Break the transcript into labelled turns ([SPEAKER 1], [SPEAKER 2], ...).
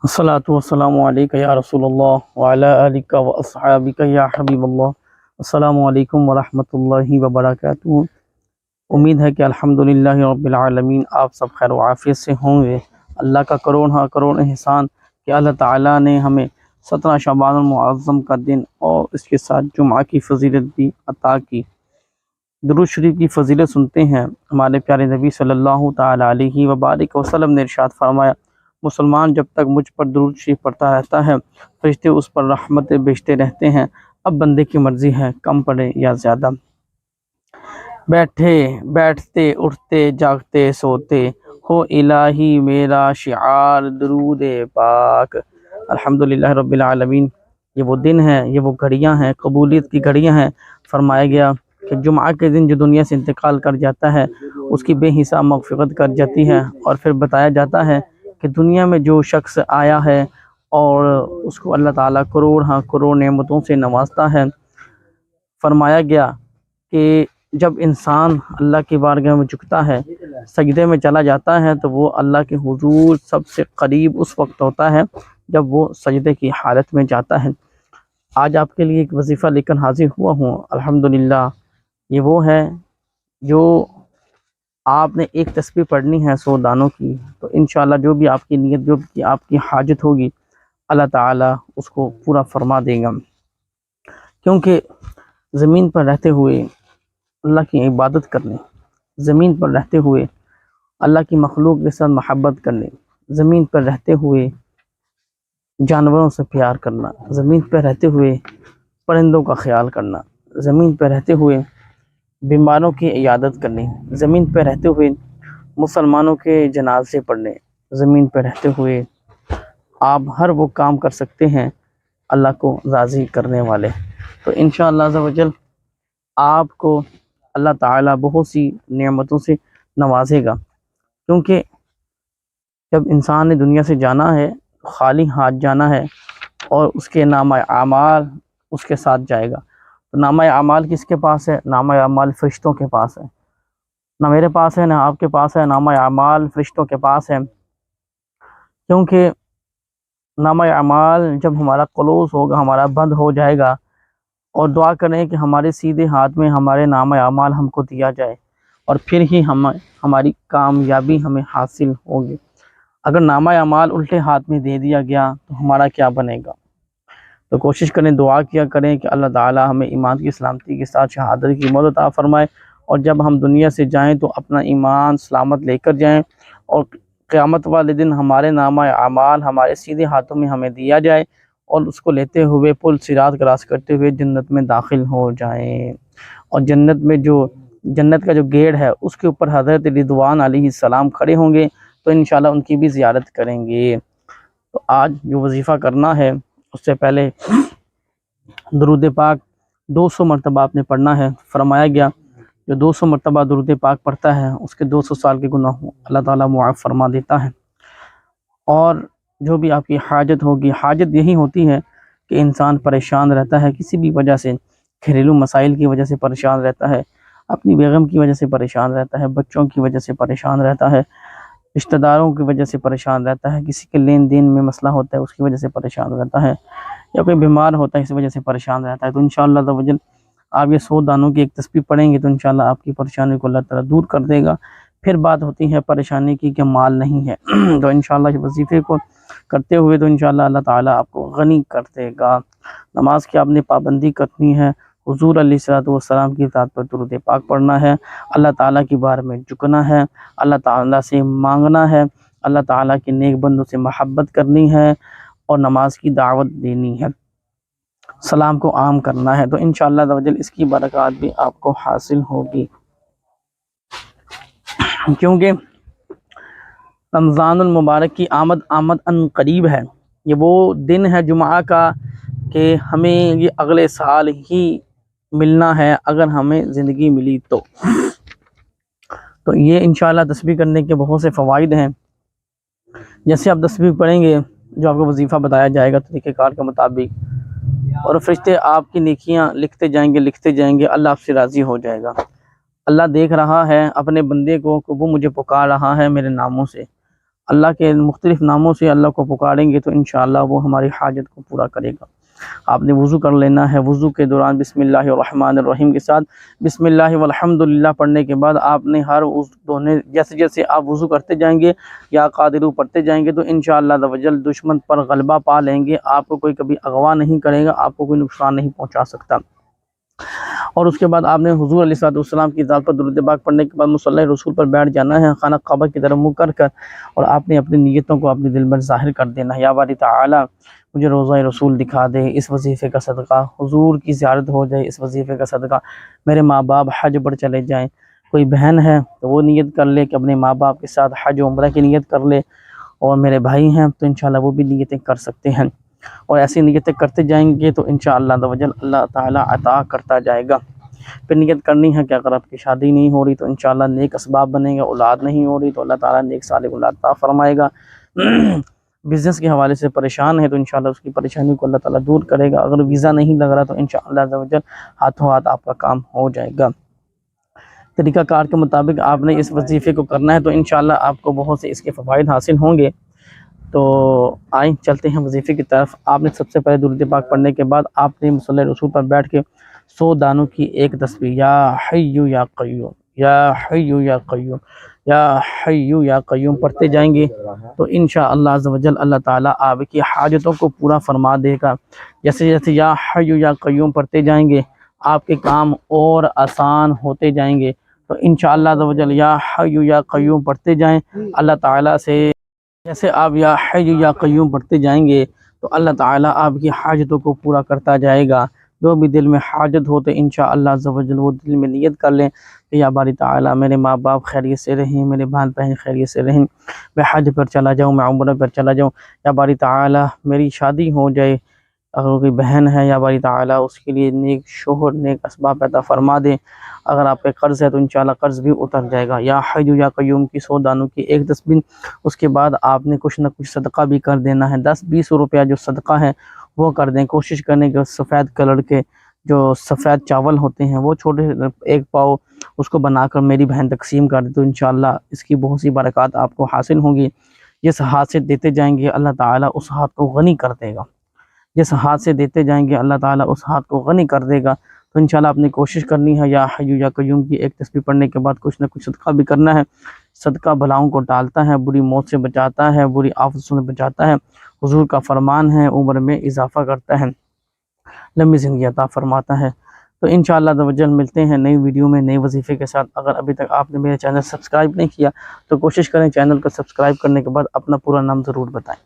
[SPEAKER 1] الصلاۃ والسلام علیکہ یا رسول اللہ وعلی آلکہ و اصحابکہ یا حبیب اللہ۔ السلام علیکم ورحمۃ اللہ وبرکاتہ۔ امید ہے کہ الحمدللہ رب العالمین آپ سب خیر و عافیت سے ہوں گے۔ اللہ کا کروڑ احسان کہ اللہ تعالیٰ نے ہمیں 17 شعبان المعظم کا دن اور اس کے ساتھ جمعہ کی فضیلت بھی عطا کی۔ درود شریف کی فضیلت سنتے ہیں۔ ہمارے پیارے نبی صلی اللہ تعالیٰ علیہ وبارک وسلم نے ارشاد فرمایا، مسلمان جب تک مجھ پر درود شریف پڑھتا رہتا ہے فرشتے اس پر رحمتیں بھیجتے رہتے ہیں۔ اب بندے کی مرضی ہے کم پڑھے یا زیادہ۔ بیٹھتے اٹھتے جاگتے سوتے ہو الہی میرا شعار درود پاک۔ الحمدللہ رب العالمین، یہ وہ دن ہے، یہ وہ گھڑیاں ہیں، قبولیت کی گھڑیاں ہیں۔ فرمایا گیا کہ جمعہ کے دن جو دنیا سے انتقال کر جاتا ہے اس کی بے حساب مغفرت کر جاتی ہے، اور پھر بتایا جاتا ہے کہ دنیا میں جو شخص آیا ہے اور اس کو اللہ تعالیٰ کروڑ نعمتوں سے نوازتا ہے۔ فرمایا گیا کہ جب انسان اللہ کی بارگاہ میں جھکتا ہے، سجدے میں چلا جاتا ہے، تو وہ اللہ کے حضور سب سے قریب اس وقت ہوتا ہے جب وہ سجدے کی حالت میں جاتا ہے۔ آج آپ کے لیے ایک وظیفہ لے کر حاضر ہوا ہوں۔ الحمدللہ یہ وہ ہے جو آپ نے ایک تسبیح پڑھنی ہے 100 دانوں کی، تو انشاءاللہ جو بھی آپ کی نیت، جو بھی آپ کی حاجت ہوگی، اللہ تعالیٰ اس کو پورا فرما دے گا۔ کیونکہ زمین پر رہتے ہوئے اللہ کی عبادت کرنے، زمین پر رہتے ہوئے اللہ کی مخلوق کے ساتھ محبت کرنے، زمین پر رہتے ہوئے جانوروں سے پیار کرنا، زمین پر رہتے ہوئے پرندوں کا خیال کرنا، زمین پر رہتے ہوئے بیماروں کی عیادت کرنی، زمین پہ رہتے ہوئے مسلمانوں کے جنازے پڑھنے، زمین پہ رہتے ہوئے آپ ہر وہ کام کر سکتے ہیں اللہ کو راضی کرنے والے۔ تو انشاءاللہ عز و جل آپ کو اللہ تعالیٰ بہت سی نعمتوں سے نوازے گا، کیونکہ جب انسان نے دنیا سے جانا ہے خالی ہاتھ جانا ہے، اور اس کے نامہ اعمال اس کے ساتھ جائے گا۔ تو نامہ اعمال کس کے پاس ہے؟ نامہ اعمال فرشتوں کے پاس ہے، نہ میرے پاس ہے نہ آپ کے پاس ہے، نامہ اعمال فرشتوں کے پاس ہے۔ کیونکہ نامہ اعمال جب ہمارا کلوز ہوگا، ہمارا بند ہو جائے گا، اور دعا کریں کہ ہمارے سیدھے ہاتھ میں ہمارے نامہ اعمال ہم کو دیا جائے، اور پھر ہی ہماری کامیابی ہمیں حاصل ہوگی۔ اگر نامہ اعمال الٹے ہاتھ میں دے دیا گیا تو ہمارا کیا بنے گا؟ تو کوشش کریں، دعا کیا کریں کہ اللہ تعالیٰ ہمیں ایمان کی سلامتی کے ساتھ شہادت کی موت عطا فرمائے، اور جب ہم دنیا سے جائیں تو اپنا ایمان سلامت لے کر جائیں، اور قیامت والے دن ہمارے نامہ اعمال ہمارے سیدھے ہاتھوں میں ہمیں دیا جائے، اور اس کو لیتے ہوئے پل صراط کراس کرتے ہوئے جنت میں داخل ہو جائیں۔ اور جنت کا جو گیٹ ہے اس کے اوپر حضرت رضوان علیہ السلام کھڑے ہوں گے، تو انشاءاللہ ان کی بھی زیارت کریں گے۔ تو آج جو وظیفہ کرنا ہے اس سے پہلے درود پاک 200 مرتبہ آپ نے پڑھنا ہے۔ فرمایا گیا جو 200 مرتبہ درود پاک پڑھتا ہے اس کے 200 سال کے گناہ اللہ تعالیٰ معاف فرما دیتا ہے۔ اور جو بھی آپ کی حاجت ہوگی، حاجت یہی ہوتی ہے کہ انسان پریشان رہتا ہے کسی بھی وجہ سے، گھریلو مسائل کی وجہ سے پریشان رہتا ہے، اپنی بیگم کی وجہ سے پریشان رہتا ہے، بچوں کی وجہ سے پریشان رہتا ہے، رشتہ داروں کی وجہ سے پریشان رہتا ہے، کسی کے لین دین میں مسئلہ ہوتا ہے اس کی وجہ سے پریشان رہتا ہے، یا کوئی بیمار ہوتا ہے اس وجہ سے پریشان رہتا ہے۔ تو انشاءاللہ عز و جل آپ یہ 100 دانوں کی ایک تسبیح پڑھیں گے تو انشاءاللہ آپ کی پریشانی کو اللہ تعالیٰ دور کر دے گا۔ پھر بات ہوتی ہے پریشانی کی کہ مال نہیں ہے تو انشاءاللہ اس وظیفے کو کرتے ہوئے تو انشاءاللہ اللہ تعالیٰ آپ کو غنی کر دے گا۔ نماز کی آپ نے پابندی کرنی ہے، حضور علیہ السلام کی ذات پر درود پاک پڑھنا ہے، اللہ تعالیٰ کی بار میں جھکنا ہے، اللہ تعالیٰ سے مانگنا ہے، اللہ تعالیٰ کے نیک بندوں سے محبت کرنی ہے، اور نماز کی دعوت دینی ہے، سلام کو عام کرنا ہے۔ تو انشاءاللہ عز و جل اس کی برکات بھی آپ کو حاصل ہوگی، کیونکہ رمضان المبارک کی آمد ان قریب ہے۔ یہ وہ دن ہے جمعہ کا کہ ہمیں یہ اگلے سال ہی ملنا ہے اگر ہمیں زندگی ملی تو یہ انشاءاللہ تسبیح کرنے کے بہت سے فوائد ہیں۔ جیسے آپ تسبیح پڑھیں گے، جو آپ کو وظیفہ بتایا جائے گا طریقہ کار کے مطابق، اور فرشتے آپ کی نیکیاں لکھتے جائیں گے، اللہ آپ سے راضی ہو جائے گا۔ اللہ دیکھ رہا ہے اپنے بندے کو کہ وہ مجھے پکار رہا ہے میرے ناموں سے، اللہ کے مختلف ناموں سے اللہ کو پکاریں گے تو انشاءاللہ وہ ہماری حاجت کو پورا کرے گا۔ آپ نے وضو کر لینا ہے، وضو کے دوران بسم اللہ الرحمن الرحیم کے ساتھ بسم اللہ والحمدللہ پڑھنے کے بعد آپ نے ہر دھونے جیسے جیسے آپ وضو کرتے جائیں گے یا قادرو پڑھتے جائیں گے تو انشاءاللہ عز و جل دشمن پر غلبہ پا لیں گے، آپ کو کوئی کبھی اغوا نہیں کرے گا، آپ کو کوئی نقصان نہیں پہنچا سکتا۔ اور اس کے بعد آپ نے حضور علیہ الصلوۃ والسلام کی ذات پر درود پاک پڑھنے کے بعد مصلی رسول پر بیٹھ جانا ہے، خانہ کعبہ کی طرف منہ کر کر، اور آپ نے اپنی نیتوں کو اپنے دل میں ظاہر کر دینا ہے۔ یا باری تعالی مجھے روضہ رسول دکھا دے، اس وظیفے کا صدقہ حضور کی زیارت ہو جائے، اس وظیفے کا صدقہ میرے ماں باپ حج پر چلے جائیں۔ کوئی بہن ہے تو وہ نیت کر لے کہ اپنے ماں باپ کے ساتھ حج و عمرہ کی نیت کر لے، اور میرے بھائی ہیں تو انشاءاللہ وہ بھی نیتیں کر سکتے ہیں، اور ایسی نیتیں کرتے جائیں گے تو انشاءاللہ عز و جل اللہ تعالیٰ عطا کرتا جائے گا۔ پھر نیت کرنی ہے کہ اگر آپ کی شادی نہیں ہو رہی تو انشاءاللہ نیک اسباب بنے گا، اولاد نہیں ہو رہی تو اللہ تعالیٰ نیک صالح اولاد عطا فرمائے گا۔ بزنس کے حوالے سے پریشان ہے تو انشاءاللہ اس کی پریشانی کو اللہ تعالیٰ دور کرے گا۔ اگر ویزا نہیں لگ رہا تو انشاءاللہ عز و جل ہاتھوں ہاتھ آپ کا کام ہو جائے گا۔ طریقہ کار کے مطابق آپ نے اس وظیفے کو کرنا ہے تو انشاءاللہ آپ کو بہت سے اس کے فوائد حاصل ہوں گے۔ تو آئیں چلتے ہیں وظیفے کی طرف۔ آپ نے سب سے پہلے درود پاک پڑھنے کے بعد آپ نے مصلی رسول پر بیٹھ کے 100 دانوں کی ایک تسبیح یا حی یا قیوم یا حی یا قیوم یا حی یا قیوم پڑھتے جائیں گے تو انشاءاللہ عز و جل اللہ تعالیٰ آپ کی حاجتوں کو پورا فرما دے گا۔ جیسے جیسے یا حی یا قیوم پڑھتے جائیں گے آپ کے کام اور آسان ہوتے جائیں گے۔ تو انشاءاللہ عز و جل یا حی یا قیوم پڑھتے جائیں، اللہ تعالیٰ سے جیسے آپ یا حی یا قیوم پڑھتے جائیں گے تو اللہ تعالیٰ آپ کی حاجتوں کو پورا کرتا جائے گا۔ جو بھی دل میں حاجت ہوتے انشاءاللہ عز و جل وہ دل میں نیت کر لیں کہ یا باری تعالیٰ میرے ماں باپ خیریت سے رہیں، میرے بہن بہن خیریت سے رہیں، میں حج پر چلا جاؤں، میں عمرہ پر چلا جاؤں، یا باری تعالیٰ میری شادی ہو جائے، اگر کوئی بہن ہے یا باری تعالیٰ اس کے لیے نیک شوہر نیک اسباب عطا فرما دے، اگر آپ پہ قرض ہے تو انشاءاللہ قرض بھی اتر جائے گا۔ یا حی یا قیوم کی 100 دانوں کی ایک تسبیح، اس کے بعد آپ نے کچھ نہ کچھ صدقہ بھی کر دینا ہے، 10-20 روپیہ جو صدقہ ہے وہ کر دیں۔ کوشش کرنے کہ سفید کلر کے جو سفید چاول ہوتے ہیں وہ چھوٹے 1 پاؤ اس کو بنا کر میری بہن تقسیم کر دے تو انشاءاللہ اس کی بہت سی برکات آپ کو حاصل ہوں گی۔ جس ہاتھ سے دیتے جائیں گے اللہ تعالیٰ اس ہاتھ کو غنی کر دے گا، جس ہاتھ سے دیتے جائیں گے اللہ تعالیٰ اس ہاتھ کو غنی کر دے گا۔ تو انشاءاللہ آپ نے کوشش کرنی ہے یا حی یا قیوم کی ایک تسبیح پڑھنے کے بعد کچھ نہ کچھ صدقہ بھی کرنا ہے۔ صدقہ بلاؤں کو ٹالتا ہے، بری موت سے بچاتا ہے، بری آفتوں سے بچاتا ہے، حضور کا فرمان ہے، عمر میں اضافہ کرتا ہے، لمبی زندگی عطا فرماتا ہے۔ تو انشاءاللہ عز و جل ملتے ہیں نئی ویڈیو میں نئی وظیفے کے ساتھ۔ اگر ابھی تک آپ نے میرے چینل سبسکرائب نہیں کیا تو کوشش کریں چینل کو سبسکرائب کرنے کے بعد اپنا پورا نام ضرور بتائیں۔